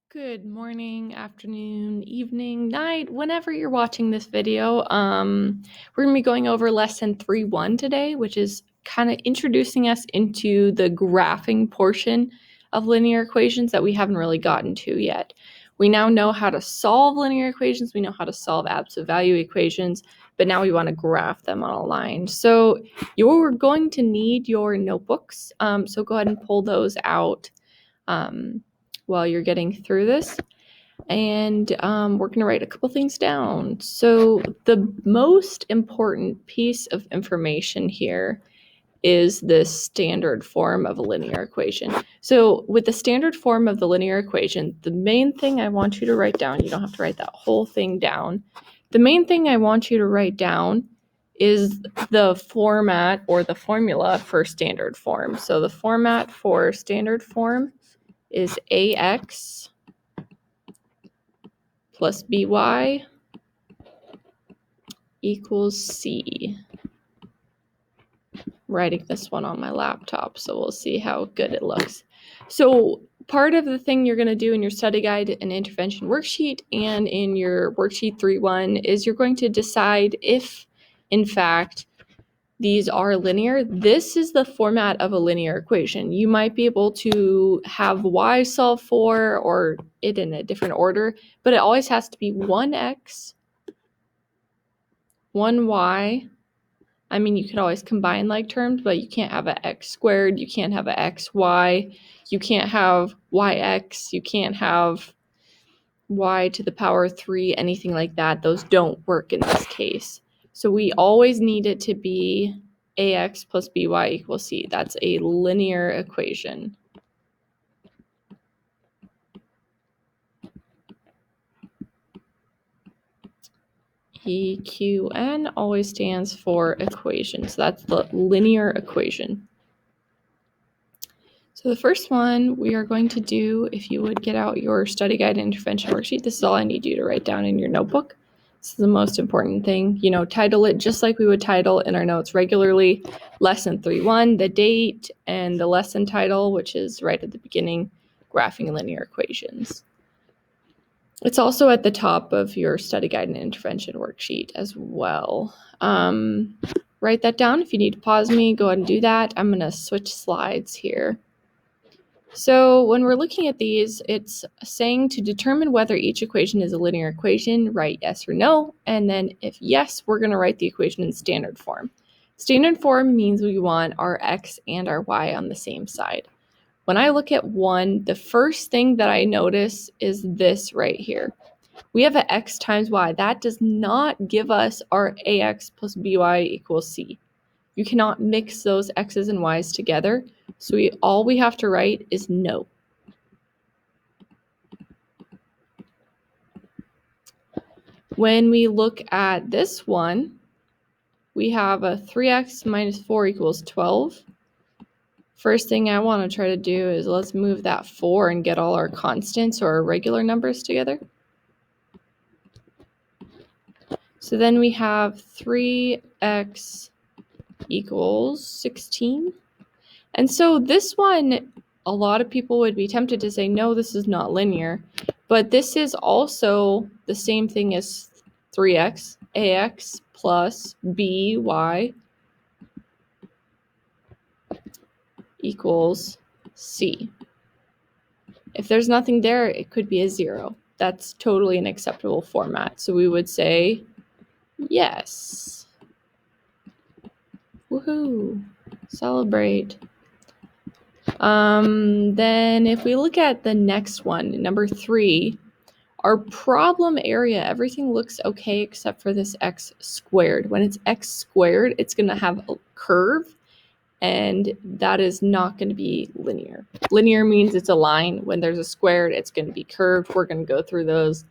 Good morning, afternoon, evening, night, whenever you're watching this video. We're going to be going over lesson 3.1 today, which is kind of introducing us into the graphing portion of linear equations that we haven't really gotten to yet. We now know how to solve linear equations, we know how to solve absolute value equations, but now we want to graph them on a line. So you're going to need your notebooks, so go ahead and pull those out while you're getting through this. And we're going to write a couple things down. So the most important piece of information here is this standard form of a linear equation. So with the standard form of the linear equation, the main thing I want you to write down, you don't have to write that whole thing down. The main thing I want you to write down is the format or the formula for standard form. So the format for standard form is ax plus by equals c. Writing this one on my laptop, so we'll see how good it looks. So part of the thing you're going to do in your study guide and intervention worksheet and in your worksheet 3.1 is you're going to decide if, in fact, these are linear. This is the format of a linear equation. You might be able to have y solve for or it in a different order, but it always has to be 1x, 1y. I mean, you could always combine like terms, but you can't have an x squared, you can't have an xy, you can't have yx, you can't have y to the power 3, anything like that. Those don't work in this case. So we always need it to be ax plus by equals c. That's a linear equation. EQN always stands for equation. So that's the linear equation. So the first one we are going to do, if you would get out your study guide and intervention worksheet, this is all I need you to write down in your notebook. This is the most important thing. Title it just like we would title in our notes regularly. Lesson 3.1, the date, and the lesson title, which is right at the beginning, graphing linear equations. It's also at the top of your study guide and intervention worksheet as well. Write that down. If you need to pause me, go ahead and do that. I'm going to switch slides here. So when we're looking at these, it's saying to determine whether each equation is a linear equation, write yes or no. And then if yes, we're going to write the equation in standard form. Standard form means we want our x and our y on the same side. When I look at 1, the first thing that I notice is this right here. We have an x times y. That does not give us our ax plus by equals c. You cannot mix those x's and y's together. So all we have to write is no. When we look at this one, we have a 3x minus 4 equals 12. First thing I want to try to do is let's move that 4 and get all our constants or our regular numbers together. So then we have 3x equals 16. And so this one, a lot of people would be tempted to say, no, this is not linear. But this is also the same thing as 3x, ax plus by equals c. If there's nothing there, it could be a 0. That's totally an acceptable format. So we would say yes. Woohoo! Celebrate. Then if we look at the next one, number 3, our problem area, everything looks okay except for this x squared. When it's x squared, it's going to have a curve, and that is not going to be linear. Linear means it's a line. When there's a squared, it's going to be curved. We're going to go through those,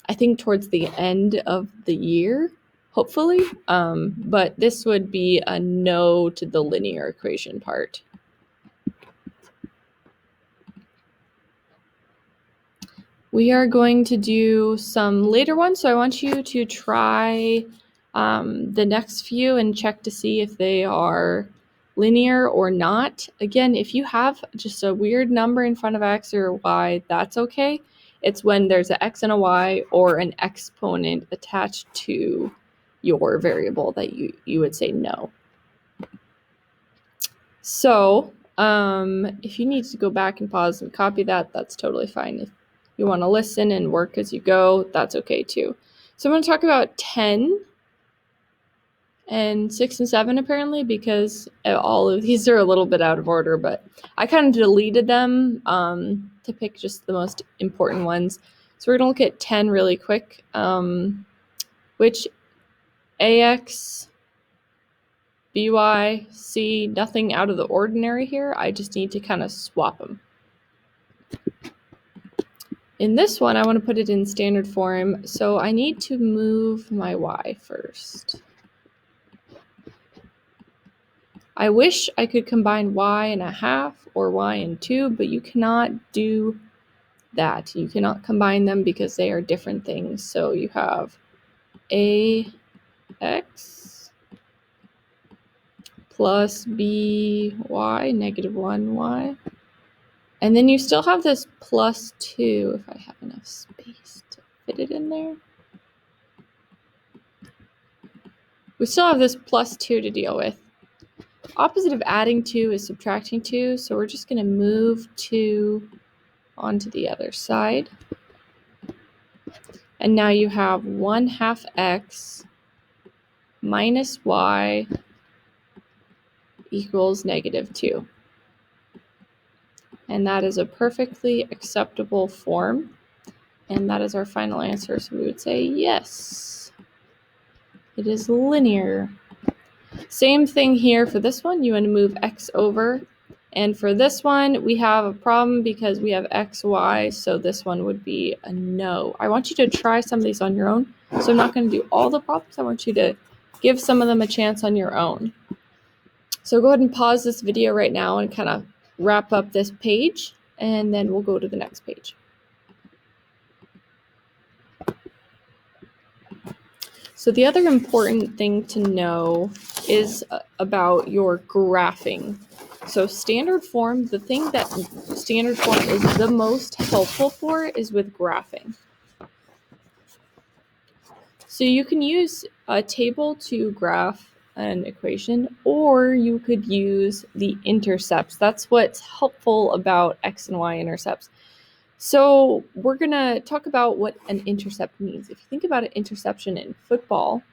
I think, towards the end of the year, hopefully. But this would be a no to the linear equation part. We are going to do some later ones, so I want you to try the next few and check to see if they are linear or not. Again, if you have just a weird number in front of x or y, that's okay. It's when there's an x and a y or an exponent attached to your variable that you would say no. So if you need to go back and pause and copy that, that's totally fine. If you want to listen and work as you go, that's okay too. So I'm going to talk about 10 and 6 and 7 apparently, because all of these are a little bit out of order, but I kind of deleted them to pick just the most important ones. So we're going to look at 10 really quick, which AX, BY, C, nothing out of the ordinary here. I just need to kind of swap them. In this one, I want to put it in standard form, so I need to move my Y first. I wish I could combine y and a half or y and 2, but you cannot do that. You cannot combine them because they are different things. So you have ax plus by, negative 1y. And then you still have this plus 2, if I have enough space to fit it in there. We still have this plus 2 to deal with. Opposite of adding 2 is subtracting 2, so we're just going to move 2 onto the other side. And now you have 1/2 x minus y equals negative 2. And that is a perfectly acceptable form. And that is our final answer. So we would say yes. It is linear. Same thing here for this one. You want to move x over. And for this one, we have a problem because we have x, y, so this one would be a no. I want you to try some of these on your own. So I'm not going to do all the problems. I want you to give some of them a chance on your own. So go ahead and pause this video right now and kind of wrap up this page, and then we'll go to the next page. So the other important thing to know is about your graphing. So standard form, the thing that standard form is the most helpful for is with graphing. So you can use a table to graph an equation, or you could use the intercepts. That's what's helpful about x and y intercepts. So we're going to talk about what an intercept means. If you think about an interception in football,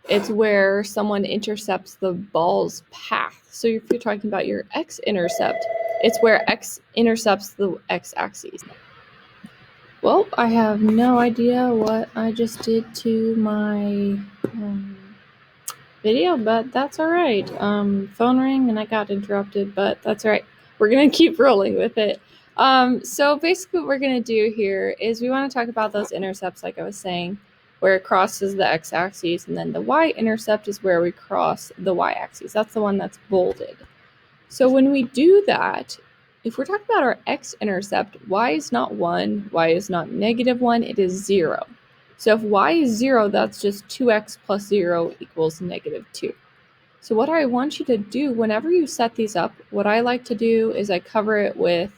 it's where someone intercepts the ball's path. So if you're talking about your x-intercept, it's where x intercepts the x-axis. Well, I have no idea what I just did to my video, but that's all right. Phone rang and I got interrupted, but that's all right. We're going to keep rolling with it. So basically what we're going to do here is we want to talk about those intercepts, like I was saying, where it crosses the x-axis, and then the y-intercept is where we cross the y-axis. That's the one that's bolded. So when we do that, if we're talking about our x-intercept, y is not 1, y is not negative 1, it is 0. So if y is 0, that's just 2x plus 0 equals negative 2. So what I want you to do whenever you set these up, what I like to do is I cover it with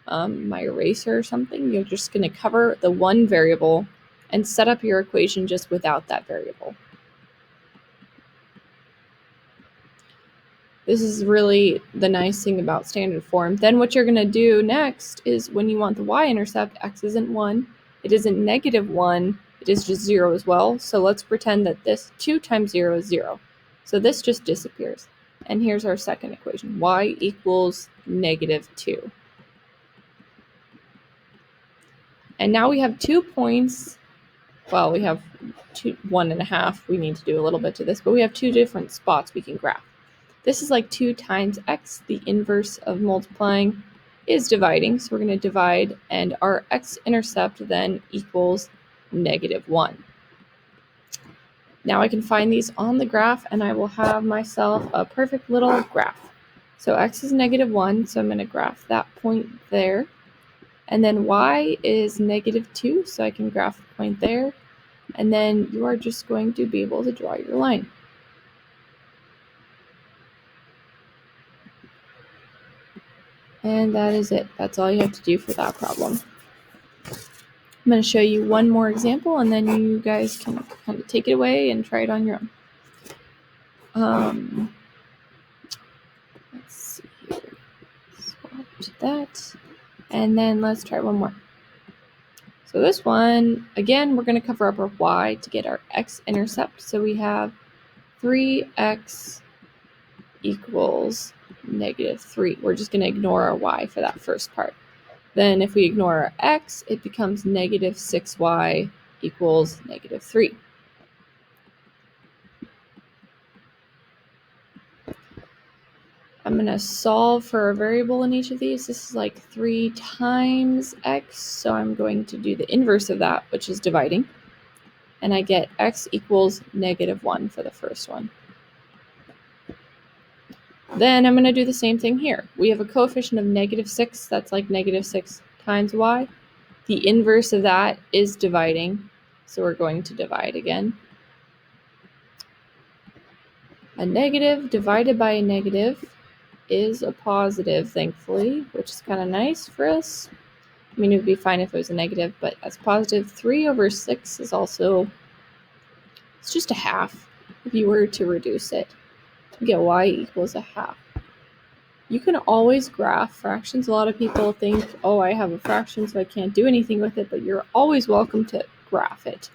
my eraser or something. You're just going to cover the one variable and set up your equation just without that variable. This is really the nice thing about standard form. Then what you're going to do next is when you want the y-intercept, x isn't 1, it isn't negative 1, it is just 0 as well. So let's pretend that this 2 times 0 is 0. So this just disappears. And here's our second equation, y equals negative 2. And now we have 2 points. Well, we have 1.5. We need to do a little bit to this, but we have 2 different spots we can graph. This is like 2 times x. The inverse of multiplying is dividing. So we're going to divide, and our x-intercept then equals negative 1. Now I can find these on the graph, and I will have myself a perfect little graph. So x is negative 1, so I'm going to graph that point there. And then y is negative 2, so I can graph the point there. And then you are just going to be able to draw your line. And that is it. That's all you have to do for that problem. I'm going to show you one more example, and then you guys can kind of take it away and try it on your own. Let's see here. Swap to that. And then let's try one more. So this one, again, we're going to cover up our y to get our x-intercept. So we have 3x equals -3. We're just going to ignore our y for that first part. Then if we ignore our x, it becomes -6y equals -3. I'm going to solve for a variable in each of these. This is like 3 times x, so I'm going to do the inverse of that, which is dividing. And I get x equals -1 for the first one. Then I'm going to do the same thing here. We have a coefficient of -6, that's like -6 times y. The inverse of that is dividing, so we're going to divide again. A negative divided by a negative is a positive, thankfully, which is kind of nice for us. I mean, it would be fine if it was a negative, but as positive, 3/6 is also, it's just a half. If you were to reduce it, you get y equals a half. You can always graph fractions. A lot of people think, oh, I have a fraction, so I can't do anything with it, but you're always welcome to graph it.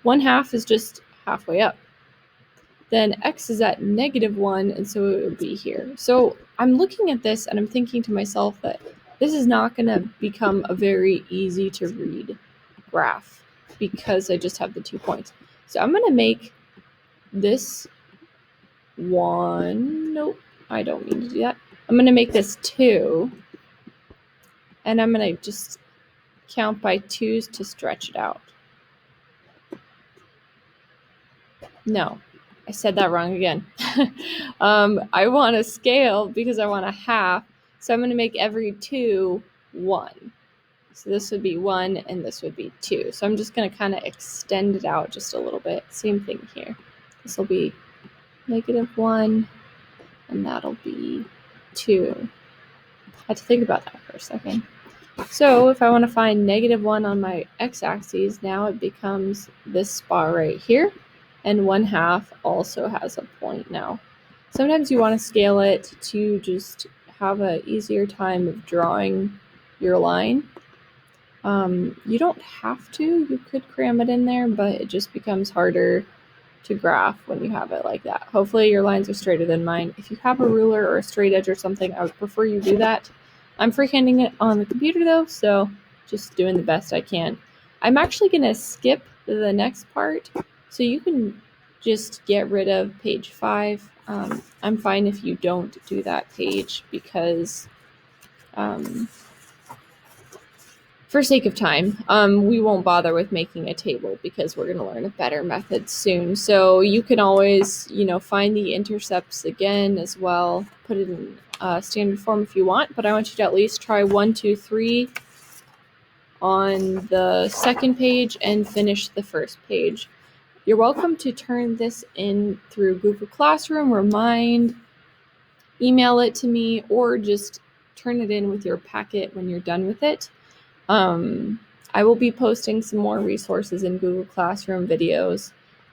1/2 is just halfway up. Then x is at -1, and so it would be here. So I'm looking at this and I'm thinking to myself that this is not going to become a very easy to read graph because I just have the 2 points. So I'm going to make this 1, nope, I don't mean to do that. I'm going to make this 2, and I'm going to just count by 2s to stretch it out. No, I said that wrong again. I want a scale because I want a half, so I'm going to make every 2 1. So this would be 1 and this would be 2. So I'm just going to kind of extend it out just a little bit. Same thing here. This will be -1 and that'll be 2. I had to think about that for a second. So if I want to find -1 on my x-axis, now it becomes this spot right here. And 1/2 also has a point now. Sometimes you want to scale it to just have an easier time of drawing your line. You don't have to. You could cram it in there, but it just becomes harder to graph when you have it like that. Hopefully your lines are straighter than mine. If you have a ruler or a straight edge or something, I would prefer you do that. I'm freehanding it on the computer though, so just doing the best I can. I'm actually going to skip the next part, so you can just get rid of page 5. I'm fine if you don't do that page because for sake of time, we won't bother with making a table because we're going to learn a better method soon. So you can always, find the intercepts again as well, put it in standard form if you want, but I want you to at least try 1, 2, 3 on the second page and finish the first page. You're welcome to turn this in through Google Classroom, Remind, email it to me, or just turn it in with your packet when you're done with it. I will be posting some more resources in Google Classroom videos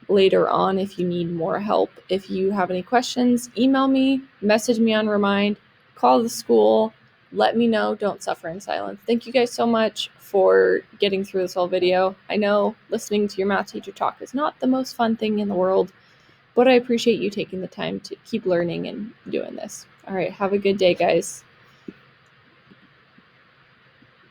later on if you need more help. If you have any questions, email me, message me on Remind, call the school, let me know. Don't suffer in silence. Thank you guys so much for getting through this whole video. I know listening to your math teacher talk is not the most fun thing in the world, but I appreciate you taking the time to keep learning and doing this. All right, have a good day, guys.